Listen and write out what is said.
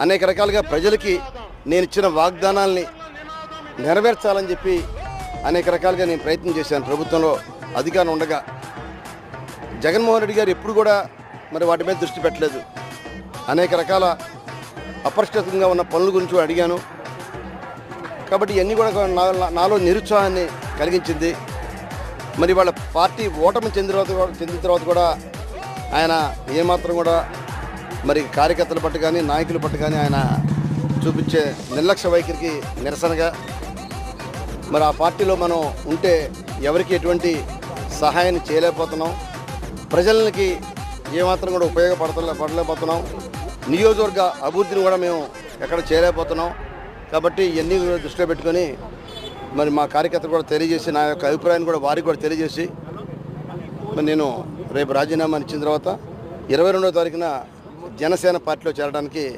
అనేక రకాలుగా ప్రజలకి నేను ఇచ్చిన వాగ్దానాల్ని నెరవేర్చాలని చెప్పి అనేక రకాలుగా నేను ప్రయత్నం చేశాను. ప్రభుత్వంలో అధికారం ఉండగా జగన్మోహన్ రెడ్డి గారు ఎప్పుడు కూడా మరి వాటి మీద దృష్టి పెట్టలేదు. అనేక రకాల అపరిష్కృతంగా ఉన్న పనుల గురించి కూడా అడిగాను. కాబట్టి ఇవన్నీ కూడా నాలో నిరుత్సాహాన్ని కలిగించింది. మరి వాళ్ళ పార్టీ ఓటమి చెందిన తర్వాత కూడా ఆయన ఏమాత్రం కూడా మరి కార్యకర్తల పట్ల కానీ నాయకుల పట్ల కానీ ఆయన చూపించే నిర్లక్ష్య వైఖరికి నిరసనగా మరి ఆ పార్టీలో మనం ఉంటే ఎవరికి ఎటువంటి సహాయాన్ని చేయలేకపోతున్నాం, ప్రజలకి ఏమాత్రం కూడా పడలేకపోతున్నాం, నియోజకవర్గ అభివృద్ధిని కూడా మేము ఎక్కడ చేయలేకపోతున్నాం. కాబట్టి ఇవన్నీ దృష్టిలో పెట్టుకొని మరి మా కార్యకర్తలు కూడా తెలియజేసి నా యొక్క అభిప్రాయాన్ని కూడా వారికి కూడా తెలియజేసి మరి నేను రేపు రాజీనామా ఇచ్చిన తర్వాత 22వ తారీఖున జనసేన పార్టీలో చేరడానికి